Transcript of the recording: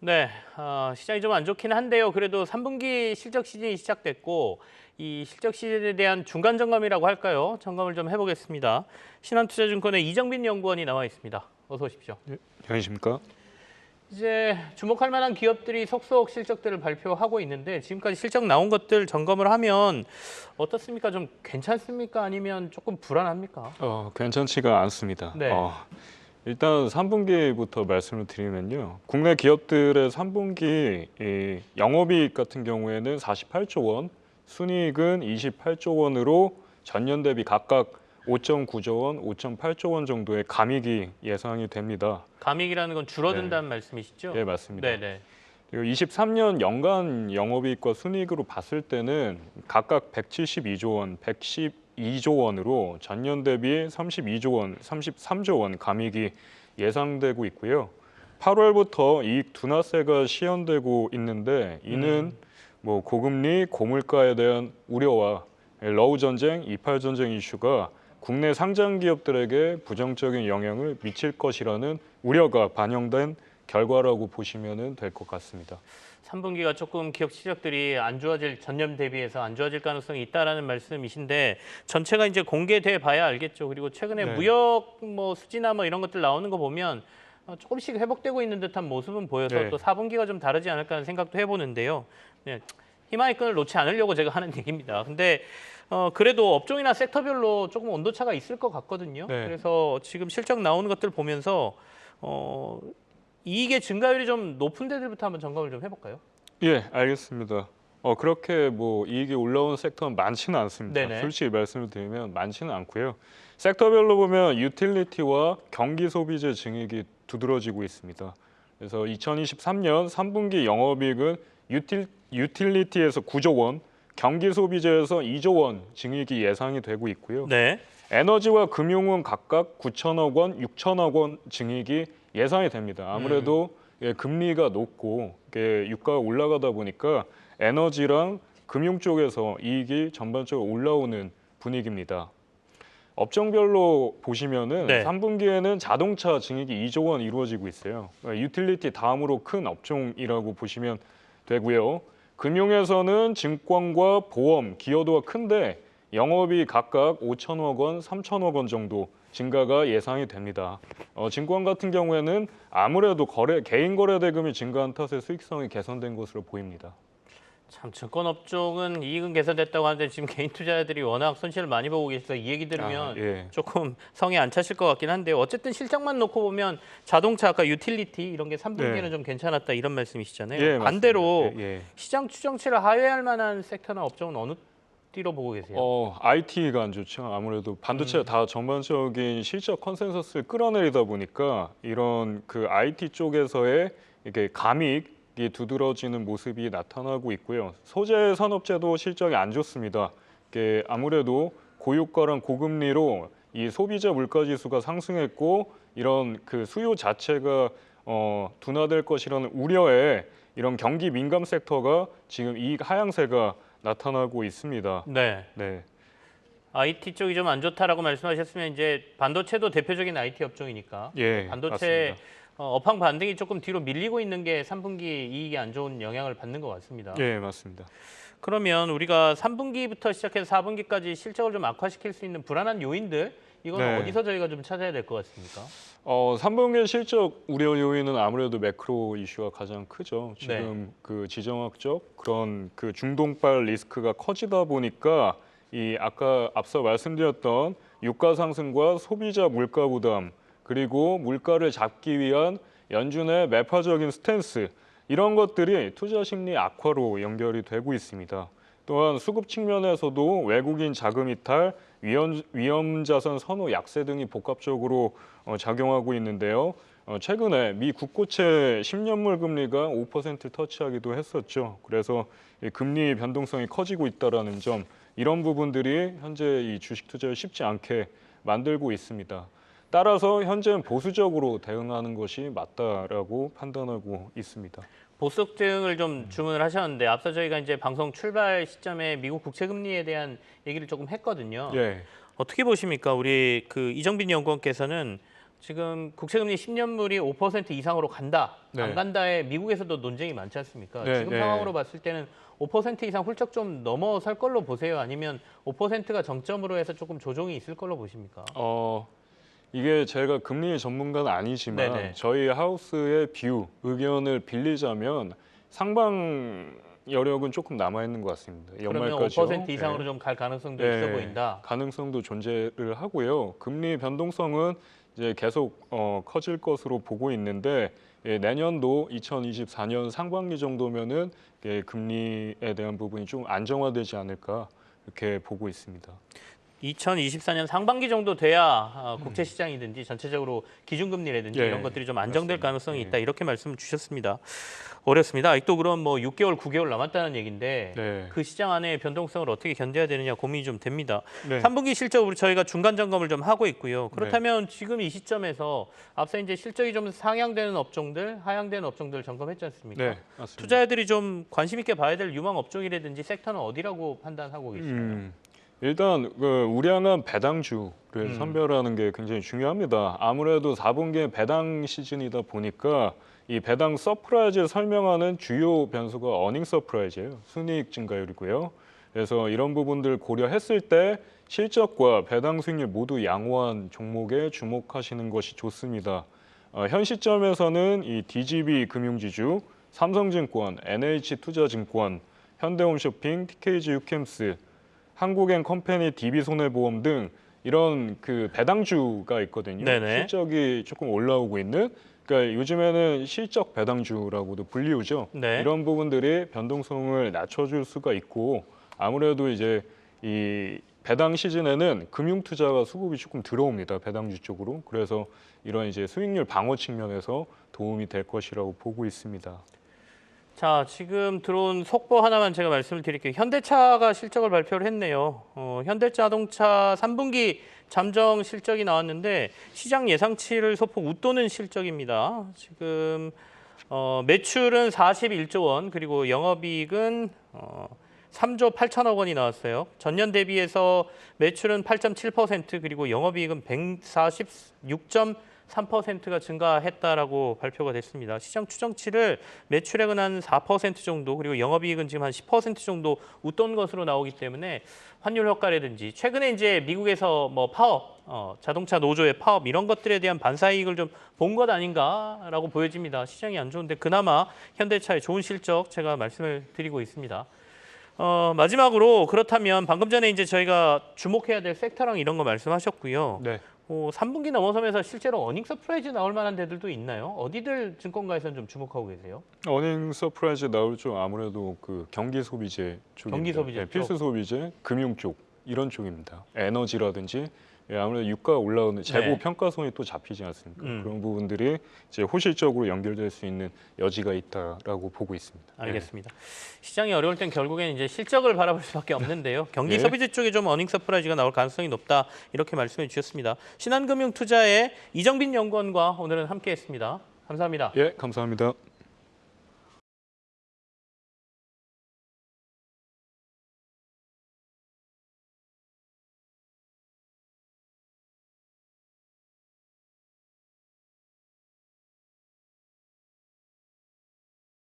네, 시장이 좀 안 좋긴 한데요. 그래도 3분기 실적 시즌이 시작됐고 이 실적 시즌에 대한 중간 점검이라고 할까요? 점검을 좀 해보겠습니다. 신한투자증권의 이정빈 연구원이 나와 있습니다. 어서 오십시오. 예, 안녕하십니까? 이제 주목할 만한 기업들이 속속 실적들을 발표하고 있는데 지금까지 실적 나온 것들 점검을 하면 어떻습니까? 좀 괜찮습니까? 아니면 조금 불안합니까? 괜찮지가 않습니다. 네. 일단 3분기부터 말씀을 드리면요. 국내 기업들의 3분기 영업이익 같은 경우에는 48조 원, 순이익은 28조 원으로 전년 대비 각각 5.9조 원, 5.8조 원 정도의 감익이 예상이 됩니다. 감익이라는 건 줄어든다는 말씀이시죠? 예, 맞습니다. 네네. 그리고 23년 연간 영업이익과 순이익으로 봤을 때는 각각 172조 원, 112조 원으로 전년 대비 32조 원, 33조 원 감익이 예상되고 있고요. 8월부터 이익 둔화세가 시행되고 있는데 이는 뭐 고금리, 고물가에 대한 우려와 러우 전쟁, 이팔 전쟁 이슈가 국내 상장 기업들에게 부정적인 영향을 미칠 것이라는 우려가 반영된 결과라고 보시면 될 것 같습니다. 3분기가 조금 기업 실적들이 안 좋아질 전년 대비해서 안 좋아질 가능성이 있다라는 말씀이신데 전체가 이제 공개돼 봐야 알겠죠. 그리고 최근에 네. 무역 뭐 수지나 뭐 이런 것들 나오는 거 보면 조금씩 회복되고 있는 듯한 모습은 보여서 네. 또 4분기가 좀 다르지 않을까 하는 생각도 해보는데요. 네, 희망의 끈을 놓지 않으려고 제가 하는 얘기입니다. 근데 그래도 업종이나 섹터별로 조금 온도차가 있을 것 같거든요. 네. 그래서 지금 실적 나오는 것들 보면서 이익의 증가율이 좀 높은 데들부터 한번 점검을 좀 해볼까요? 예, 알겠습니다. 그렇게 뭐 이익이 올라온 섹터는 많지는 않습니다. 네네. 솔직히 말씀을 드리면 많지는 않고요. 섹터별로 보면 유틸리티와 경기 소비재 증액이 두드러지고 있습니다. 그래서 2023년 3분기 영업이익은 유틸리티에서 9조 원, 경기 소비재에서 2조 원 증액이 예상이 되고 있고요. 네. 에너지와 금융은 각각 9천억 원, 6천억 원 증액이 예상이 됩니다. 아무래도 금리가 높고 유가가 올라가다 보니까 에너지랑 금융 쪽에서 이익이 전반적으로 올라오는 분위기입니다. 업종별로 보시면은 네. 3분기에는 자동차 증액이 2조 원 이루어지고 있어요. 유틸리티 다음으로 큰 업종이라고 보시면 되고요. 금융에서는 증권과 보험, 기여도가 큰데 영업이 각각 5천억 원, 3천억 원 정도 증가가 예상이 됩니다. 증권 같은 경우에는 아무래도 개인 거래 대금이 증가한 탓에 수익성이 개선된 것으로 보입니다. 참 증권 업종은 이익은 개선됐다고 하는데 지금 개인 투자자들이 워낙 손실을 많이 보고 계셔서 이 얘기 들으면 예. 조금 성에 안 차실 것 같긴 한데요. 어쨌든 실적만 놓고 보면 자동차 아까 유틸리티 이런 게 3분기에는 네. 좀 괜찮았다 이런 말씀이시잖아요. 예, 반대로 맞습니다. 예. 시장 추정치를 하회할 만한 섹터나 업종은 어느 띠로 보고 계세요? IT가 안 좋죠. 아무래도 반도체가 다 전반적인 실적 컨센서스를 끌어내리다 보니까 이런 그 IT 쪽에서의 이게 감익이 두드러지는 모습이 나타나고 있고요. 소재 산업재도 실적이 안 좋습니다. 이게 아무래도 고유가랑 고금리로 이 소비자 물가 지수가 상승했고 이런 그 수요 자체가 둔화될 것이라는 우려에 이런 경기 민감 섹터가 지금 이익 하향세가 나타나고 있습니다. 네. 네, IT 쪽이 좀 안 좋다라고 말씀하셨으면 이제 반도체도 대표적인 IT 업종이니까 예, 반도체 맞습니다. 업황 반등이 조금 뒤로 밀리고 있는 게 3분기 이익이 안 좋은 영향을 받는 것 같습니다. 예, 맞습니다. 그러면 우리가 3분기부터 시작해서 4분기까지 실적을 좀 악화시킬 수 있는 불안한 요인들 이건 네. 어디서 저희가 좀 찾아야 될 것 같습니까? 3분기 실적 우려 요인은 아무래도 매크로 이슈가 가장 크죠. 지금 네. 그 지정학적 그런 그 중동발 리스크가 커지다 보니까 이 아까 앞서 말씀드렸던 유가 상승과 소비자 물가 부담 그리고 물가를 잡기 위한 연준의 매파적인 스탠스 이런 것들이 투자 심리 악화로 연결이 되고 있습니다. 또한 수급 측면에서도 외국인 자금 이탈, 위험 자산 선호 약세 등이 복합적으로 작용하고 있는데요. 최근에 미 국고채 10년물 금리가 5%를 터치하기도 했었죠. 그래서 이 금리 변동성이 커지고 있다라는 점, 이런 부분들이 현재 이 주식 투자를 쉽지 않게 만들고 있습니다. 따라서 현재는 보수적으로 대응하는 것이 맞다라고 판단하고 있습니다. 보석 증을 좀 주문을 하셨는데 앞서 저희가 이제 방송 출발 시점에 미국 국채 금리에 대한 얘기를 조금 했거든요. 예. 어떻게 보십니까? 우리 그 이정빈 연구원께서는 지금 국채금리 10년물이 5% 이상으로 간다, 네. 안 간다에 미국에서도 논쟁이 많지 않습니까? 네, 지금 네. 상황으로 봤을 때는 5% 이상 훌쩍 좀 넘어설 걸로 보세요? 아니면 5%가 정점으로 해서 조금 조정이 있을 걸로 보십니까? 이게 제가 금리 전문가는 아니지만 네네. 저희 하우스의 뷰, 의견을 빌리자면 상방 여력은 조금 남아 있는 것 같습니다. 그러면 연말까지요. 5% 이상으로 좀 갈 가능성도 네, 있어 보인다. 가능성도 존재를 하고요. 금리 변동성은 이제 계속 커질 것으로 보고 있는데 내년도 2024년 상반기 정도면은 금리에 대한 부분이 좀 안정화되지 않을까 이렇게 보고 있습니다. 2024년 상반기 정도 돼야 국채 시장이든지 전체적으로 기준금리라든지 예, 이런 것들이 좀 안정될 맞습니다. 가능성이 예. 있다. 이렇게 말씀을 주셨습니다. 어렵습니다. 아직도 그럼 뭐 6개월, 9개월 남았다는 얘기인데 네. 그 시장 안의 변동성을 어떻게 견뎌야 되느냐 고민이 좀 됩니다. 네. 3분기 실적으로 저희가 중간 점검을 좀 하고 있고요. 그렇다면 지금 이 시점에서 앞서 이제 실적이 좀 상향되는 업종들, 하향되는 업종들 점검했지 않습니까? 네, 맞습니다. 투자자들이 좀 관심 있게 봐야 될 유망 업종이라든지 섹터는 어디라고 판단하고 계시나요? 일단 우량한 배당주를 선별하는 게 굉장히 중요합니다. 아무래도 4분기에 배당 시즌이다 보니까 이 배당 서프라이즈를 설명하는 주요 변수가 어닝 서프라이즈예요. 순이익 증가율이고요. 그래서 이런 부분들 고려했을 때 실적과 배당 수익률 모두 양호한 종목에 주목하시는 것이 좋습니다. 현 시점에서는 이 DGB 금융지주, 삼성증권, NH투자증권, 현대홈쇼핑, TKG 유캠스, 한국앤컴퍼니, DB손해보험 등 이런 그 배당주가 있거든요. 네네. 실적이 조금 올라오고 있는. 그러니까 요즘에는 실적 배당주라고도 불리우죠. 네. 이런 부분들이 변동성을 낮춰줄 수가 있고 아무래도 이제 이 배당 시즌에는 금융 투자가 수급이 조금 들어옵니다. 배당주 쪽으로. 그래서 이런 이제 수익률 방어 측면에서 도움이 될 것이라고 보고 있습니다. 자, 지금 들어온 속보 하나만 제가 말씀을 드릴게요. 현대차가 실적을 발표를 했네요. 현대자동차 3분기 잠정 실적이 나왔는데 시장 예상치를 소폭 웃도는 실적입니다. 지금 매출은 41조 원, 그리고 영업이익은 3조 8천억 원이 나왔어요. 전년 대비해서 매출은 8.7%, 그리고 영업이익은 146.3%가 증가했다라고 발표가 됐습니다. 시장 추정치를 매출액은 한 4% 정도, 그리고 영업이익은 지금 한 10% 정도 웃돈 것으로 나오기 때문에 환율 효과라든지 최근에 이제 미국에서 뭐 파업, 자동차 노조의 파업 이런 것들에 대한 반사이익을 좀 본 것 아닌가라고 보여집니다. 시장이 안 좋은데 그나마 현대차의 좋은 실적 제가 말씀을 드리고 있습니다. 마지막으로 그렇다면 방금 전에 이제 저희가 주목해야 될 섹터랑 이런 거 말씀하셨고요. 네. 3분기 넘어서면서 실제로 어닝 서프라이즈 나올 만한 데들도 있나요? 어디들 증권가에서는 좀 주목하고 계세요? 어닝 서프라이즈 나올 쪽 아무래도 그 경기 소비재 쪽입니다. 경기 소비재 쪽. 필수 소비재, 금융 쪽 이런 쪽입니다. 에너지라든지 아무래도 유가가 올라오는 재고 네. 평가손이 또 잡히지 않습니까? 그런 부분들이 이제 호실적으로 연결될 수 있는 여지가 있다라고 보고 있습니다. 알겠습니다. 시장이 어려울 땐 결국엔 이제 실적을 바라볼 수밖에 없는데요. 경기 네. 소비재 쪽에 좀 어닝 서프라이즈가 나올 가능성이 높다 이렇게 말씀해 주셨습니다. 신한금융투자의 이정빈 연구원과 오늘은 함께했습니다. 감사합니다. 예, 감사합니다.